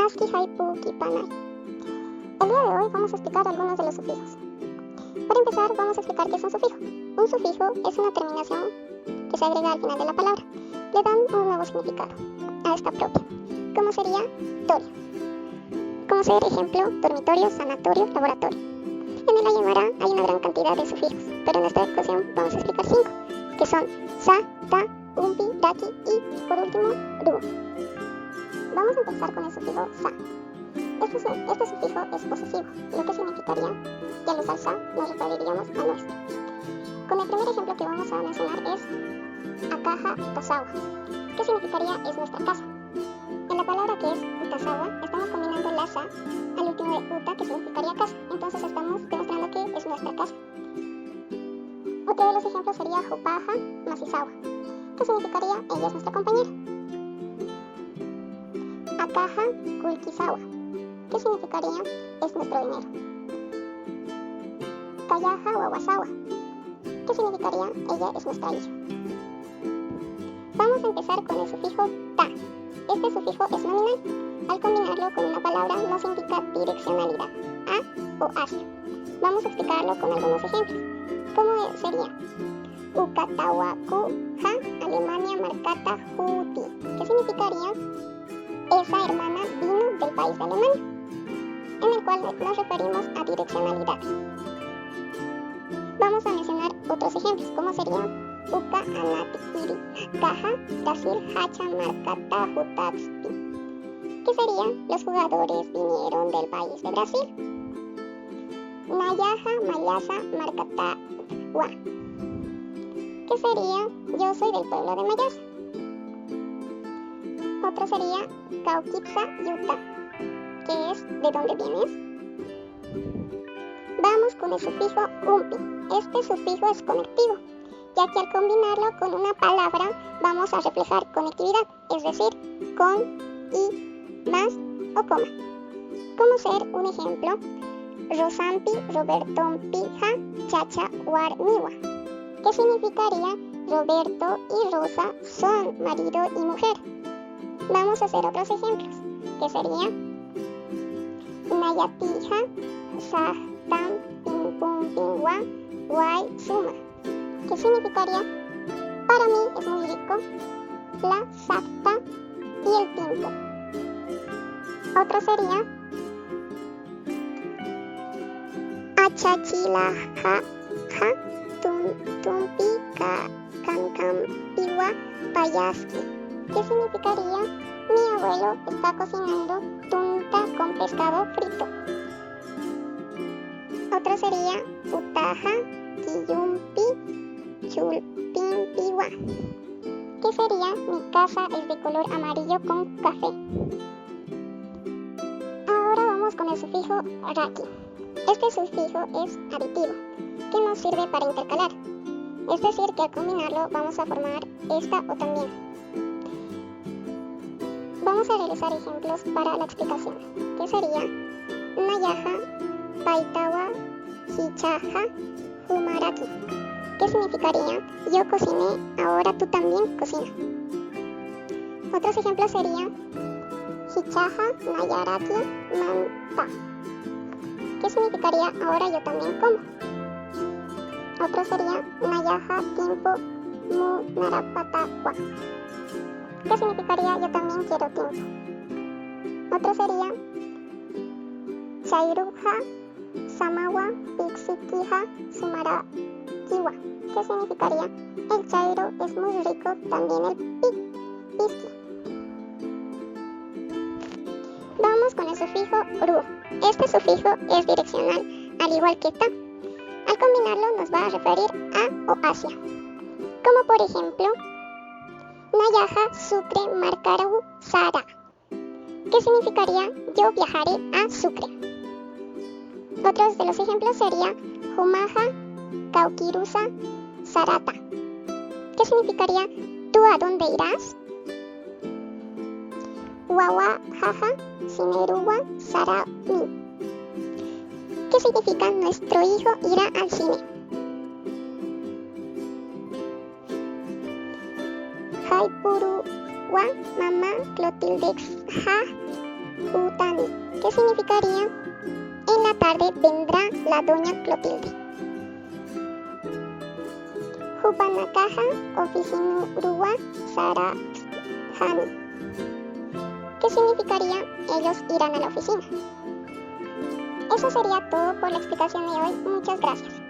Aski haipu kipanai. El día de hoy vamos a explicar algunos de los sufijos. Para empezar, vamos a explicar qué es un sufijo. Un sufijo es una terminación que se agrega al final de la palabra. Le dan un nuevo significado a esta propia, como sería torio. Como ser ejemplo, dormitorio, sanatorio, laboratorio. En el Aymara hay una gran cantidad de sufijos, pero en esta ocasión vamos a explicar 5, que son sa, ta, umpi, daki y, por último, ru. Vamos a empezar con el sufijo sa. Este sufijo es posesivo, lo que significaría que al usar sa nos referiríamos a nuestro. Con el primer ejemplo que vamos a mencionar es akaha tasawa, que significaría es nuestra casa. En la palabra que es utasawa estamos combinando la sa al último de uta, que significaría casa, entonces estamos demostrando que es nuestra casa. Otro de los ejemplos sería jupaha masisawa, que significaría ella es nuestra compañera. Akaha kulkisawa, que significaría es nuestro dinero. Kayaha wawasawa, que significaría ella es nuestra hija. Vamos a empezar con el sufijo ta. Este sufijo es nominal. Al combinarlo con una palabra nos indica direccionalidad, a o hacia. Vamos a explicarlo con algunos ejemplos. ¿Cómo sería? Ukatawaku ha Alemania markata huti, que significaría esa hermana vino del país de Alemania, en el cual nos referimos a direccionalidad. Vamos a mencionar otros ejemplos, como sería Uka anatikiri kaha Brasil hacha markata hutaxpi, que sería los jugadores vinieron del país de Brasil. Nayaha mayasa markata wa, que sería yo soy del pueblo de Mayasa. Otro sería Kaukitsa Yuta, que es ¿de dónde vienes? Vamos con el sufijo umpi. Este sufijo es conectivo, ya que al combinarlo con una palabra vamos a reflejar conectividad, es decir, con, y, más o coma. Como ser un ejemplo, Rosampi Robertompi ha chacha warmiwa, que significaría Roberto y Rosa son marido y mujer. Vamos a hacer otros ejemplos, que sería Nayatiha Sahtam Pimpum Pingwa Wai Suma, que significaría para mí es muy rico la sakta y el timpo. Otro sería Achachilaha Tumpi Kankampiwa Payaski, que significaría mi abuelo está cocinando tunta con pescado frito. Otro sería Utaha Kiyumpi Chulpimpiwa, que sería mi casa es de color amarillo con café. Ahora vamos con el sufijo raki. Este sufijo es aditivo, que nos sirve para intercalar, es decir que al combinarlo vamos a formar esta o también. Vamos a realizar ejemplos para la explicación, que sería Nayaha Paitawa Hichaha Humaraki, que significaría yo cociné, ahora tú también cocina. Otros ejemplos serían Hichaha Nayaraki Manta, que significaría ahora yo también como. Otro sería Nayaha Timpo Mu Narapatawa, que significaría yo también quiero tiempo. Otro sería Chairuha Samawa Pixikiha Sumarakiwa, que significaría el chairo es muy rico, también el pisqui. Vamos con el sufijo ru. Este sufijo es direccional, al igual que ta. Al combinarlo nos va a referir a o hacia. Como por ejemplo, Nayaha Sucre Markaru Sara, que significaría yo viajaré a Sucre. Otros de los ejemplos sería Humaha Kaukirusa Sarata, que significaría ¿tú a dónde irás? Wawa Jaja Sineruwa Sarami, que significa nuestro hijo irá al cine. Haipuru wa Mama Clotildex Ha Utani, que significaría en la tarde vendrá la doña Clotilde. Hupanakaja Oficinurua Sarajani, que significaría ellos irán a la oficina. Eso sería todo por la explicación de hoy. Muchas gracias.